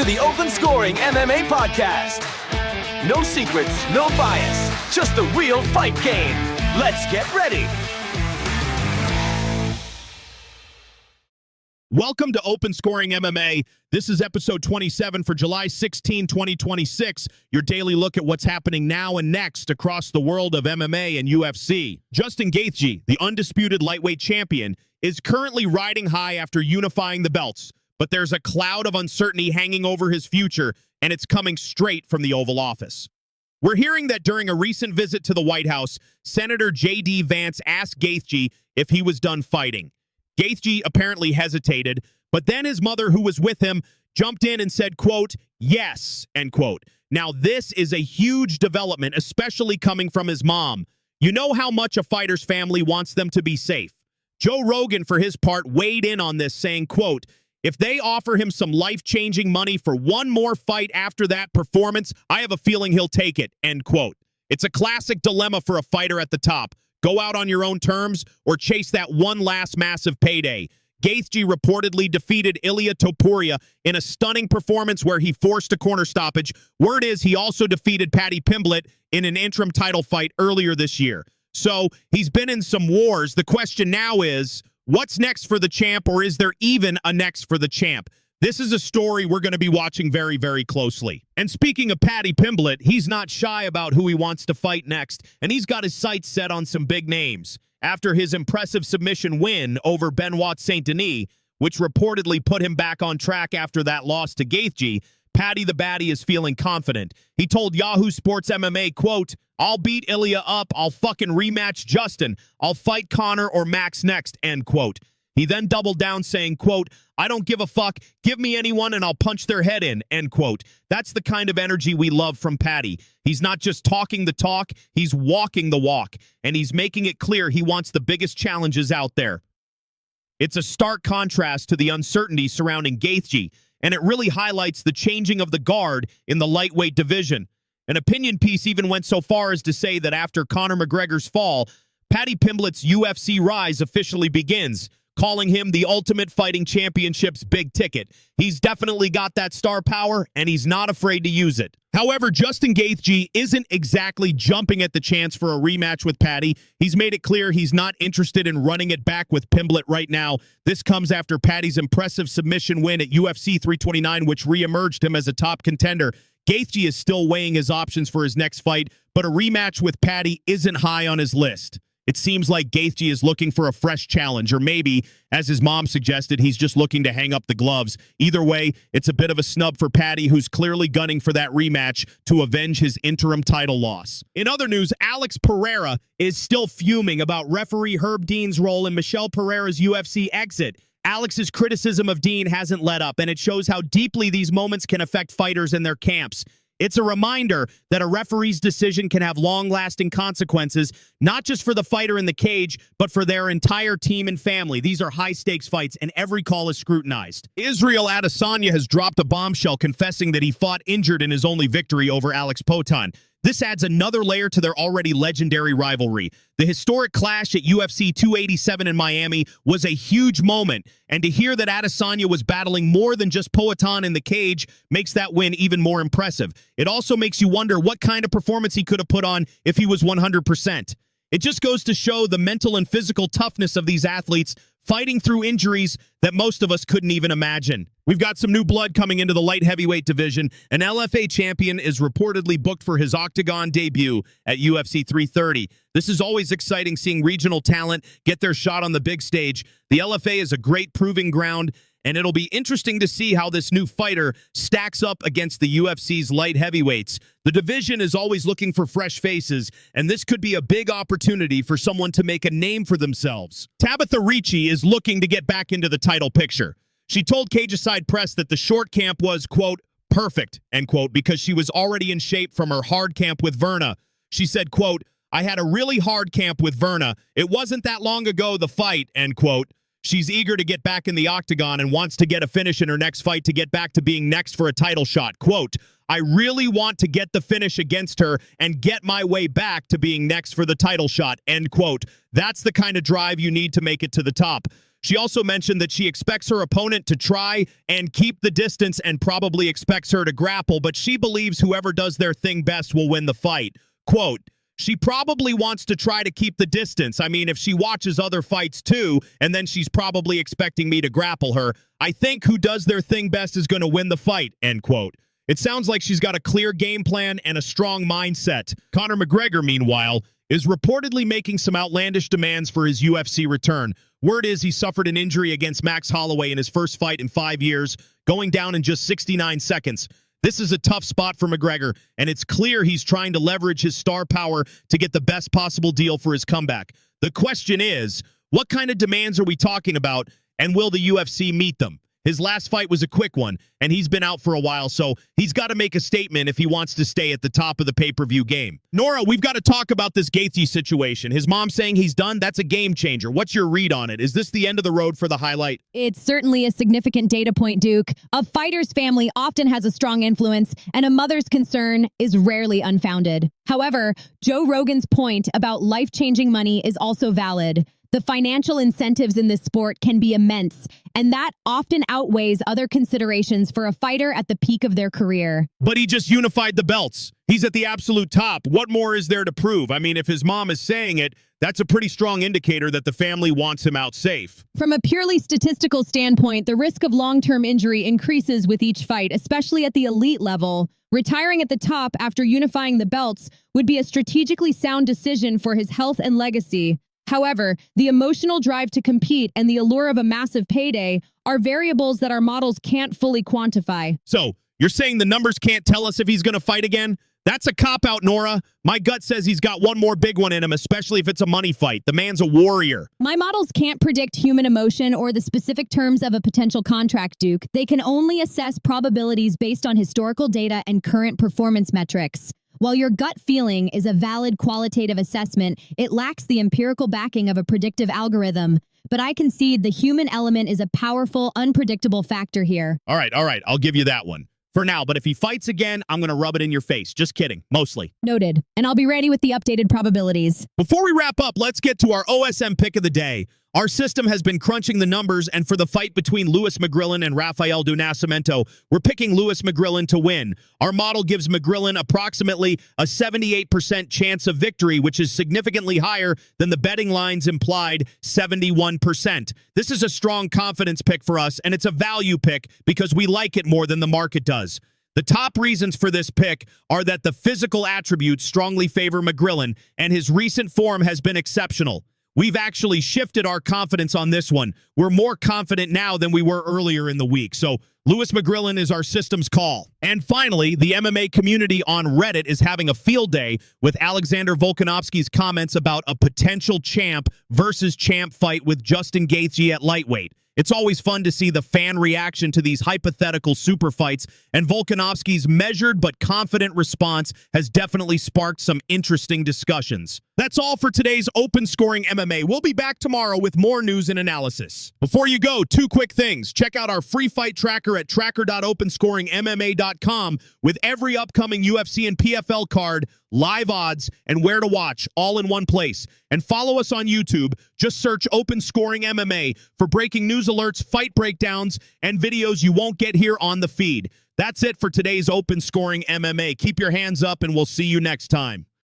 to the Open Scoring MMA podcast. No secrets, no bias, just the real fight game. Let's get ready. Welcome to Open Scoring MMA. This is episode 27 for July 16, 2026, your daily look at what's happening now and next across the world of MMA and UFC. Justin Gaethje, the undisputed lightweight champion, is currently riding high after unifying the belts, but there's a cloud of uncertainty hanging over his future, and it's coming straight from the Oval Office. We're hearing that during a recent visit to the White House, Senator J.D. Vance asked Gaethje if he was done fighting. Gaethje apparently hesitated, but then his mother, who was with him, jumped in and said, quote, yes, end quote. Now, this is a huge development, especially coming from his mom. You know how much a fighter's family wants them to be safe. Joe Rogan, for his part, weighed in on this, saying, quote, if they offer him some life-changing money for one more fight after that performance, I have a feeling he'll take it, end quote. It's a classic dilemma for a fighter at the top. Go out on your own terms or chase that one last massive payday. Gaethje reportedly defeated Ilia Topuria in a stunning performance where he forced a corner stoppage. Word is he also defeated Paddy Pimblett in an interim title fight earlier this year. So he's been in some wars. The question now is, what's next for the champ, or is there even a next for the champ? This is a story we're going to be watching very, very closely. And speaking of Paddy Pimblett, he's not shy about who he wants to fight next, and he's got his sights set on some big names. After his impressive submission win over Benoit Saint Denis, which reportedly put him back on track after that loss to Gaethje, Paddy the Baddy is feeling confident. He told Yahoo Sports MMA, quote, I'll beat Ilia up, I'll fucking rematch Justin, I'll fight Conor or Max next, end quote. He then doubled down saying, quote, I don't give a fuck, give me anyone and I'll punch their head in, end quote. That's the kind of energy we love from Paddy. He's not just talking the talk, he's walking the walk, and he's making it clear he wants the biggest challenges out there. It's a stark contrast to the uncertainty surrounding Gaethje, and it really highlights the changing of the guard in the lightweight division. An opinion piece even went so far as to say that after Conor McGregor's fall, Paddy Pimblett's UFC rise officially begins, calling him the Ultimate Fighting Championship's big ticket. He's definitely got that star power, and he's not afraid to use it. However, Justin Gaethje isn't exactly jumping at the chance for a rematch with Paddy. He's made it clear he's not interested in running it back with Pimblett right now. This comes after Paddy's impressive submission win at UFC 329, which reemerged him as a top contender. Gaethje is still weighing his options for his next fight, but a rematch with Paddy isn't high on his list. It seems like Gaethje is looking for a fresh challenge, or maybe, as his mom suggested, he's just looking to hang up the gloves. Either way, it's a bit of a snub for Paddy, who's clearly gunning for that rematch to avenge his interim title loss. In other news, Alex Pereira is still fuming about referee Herb Dean's role in Michelle Pereira's UFC exit. Alex's criticism of Dean hasn't let up, and it shows how deeply these moments can affect fighters in their camps. It's a reminder that a referee's decision can have long-lasting consequences, not just for the fighter in the cage, but for their entire team and family. These are high-stakes fights, and every call is scrutinized. Israel Adesanya has dropped a bombshell confessing that he fought injured in his only victory over Alex Poatan. This adds another layer to their already legendary rivalry. The historic clash at UFC 287 in Miami was a huge moment, and to hear that Adesanya was battling more than just Poatan in the cage makes that win even more impressive. It also makes you wonder what kind of performance he could have put on if he was 100%. It just goes to show the mental and physical toughness of these athletes fighting through injuries that most of us couldn't even imagine. We've got some new blood coming into the light heavyweight division. An LFA champion is reportedly booked for his Octagon debut at UFC 330. This is always exciting, seeing regional talent get their shot on the big stage. The LFA is a great proving ground, and it'll be interesting to see how this new fighter stacks up against the UFC's light heavyweights. The division is always looking for fresh faces, and this could be a big opportunity for someone to make a name for themselves. Tabitha Ricci is looking to get back into the title picture. She told Cage Aside Press that the short camp was, quote, perfect, end quote, because she was already in shape from her hard camp with Verna. She said, quote, I had a really hard camp with Verna. It wasn't that long ago, the fight, end quote. She's eager to get back in the octagon and wants to get a finish in her next fight to get back to being next for a title shot. Quote, I really want to get the finish against her and get my way back to being next for the title shot, end quote. That's the kind of drive you need to make it to the top. She also mentioned that she expects her opponent to try and keep the distance and probably expects her to grapple, but she believes whoever does their thing best will win the fight. Quote, she probably wants to try to keep the distance. I mean, if she watches other fights too, and then she's probably expecting me to grapple her, I think who does their thing best is going to win the fight, end quote. It sounds like she's got a clear game plan and a strong mindset. Conor McGregor, meanwhile, is reportedly making some outlandish demands for his UFC return. Word is he suffered an injury against Max Holloway in his first fight in 5 years, going down in just 69 seconds. This is a tough spot for McGregor, and it's clear he's trying to leverage his star power to get the best possible deal for his comeback. The question is, what kind of demands are we talking about, and will the UFC meet them? His last fight was a quick one, and he's been out for a while, so he's got to make a statement if he wants to stay at the top of the pay-per-view game. Nora, we've got to talk about this Gaethje situation. His mom saying he's done, that's a game changer. What's your read on it? Is this the end of the road for the highlight? It's certainly a significant data point, Duke. A fighter's family often has a strong influence, and a mother's concern is rarely unfounded. However, Joe Rogan's point about life-changing money is also valid. The financial incentives in this sport can be immense, and that often outweighs other considerations for a fighter at the peak of their career. But he just unified the belts. He's at the absolute top. What more is there to prove? I mean, if his mom is saying it, that's a pretty strong indicator that the family wants him out safe. From a purely statistical standpoint, the risk of long-term injury increases with each fight, especially at the elite level. Retiring at the top after unifying the belts would be a strategically sound decision for his health and legacy. However, the emotional drive to compete and the allure of a massive payday are variables that our models can't fully quantify. So, you're saying the numbers can't tell us if he's going to fight again? That's a cop-out, Nora. My gut says he's got one more big one in him, especially if it's a money fight. The man's a warrior. My models can't predict human emotion or the specific terms of a potential contract, Duke. They can only assess probabilities based on historical data and current performance metrics. While your gut feeling is a valid qualitative assessment, it lacks the empirical backing of a predictive algorithm. But I concede the human element is a powerful, unpredictable factor here. All right, I'll give you that one. For now, but if he fights again, I'm going to rub it in your face. Just kidding, mostly. Noted. And I'll be ready with the updated probabilities. Before we wrap up, let's get to our OSM pick of the day. Our system has been crunching the numbers, and for the fight between Lewis McGrillen and Rafael do Nascimento, we're picking Lewis McGrillen to win. Our model gives McGrillen approximately a 78% chance of victory, which is significantly higher than the betting line's implied 71%. This is a strong confidence pick for us, and it's a value pick because we like it more than the market does. The top reasons for this pick are that the physical attributes strongly favor McGrillen, and his recent form has been exceptional. We've actually shifted our confidence on this one. We're more confident now than we were earlier in the week. So Lewis McGrillen is our system's call. And finally, the MMA community on Reddit is having a field day with Alexander Volkanovski's comments about a potential champ versus champ fight with Justin Gaethje at lightweight. It's always fun to see the fan reaction to these hypothetical super fights, and Volkanovski's measured but confident response has definitely sparked some interesting discussions. That's all for today's Open Scoring MMA. We'll be back tomorrow with more news and analysis. Before you go, two quick things. Check out our free fight tracker at tracker.openscoringmma.com with every upcoming UFC and PFL card, live odds, and where to watch, all in one place. And follow us on YouTube. Just search Open Scoring MMA for breaking news alerts, fight breakdowns, and videos you won't get here on the feed. That's it for today's Open Scoring MMA. Keep your hands up, and we'll see you next time.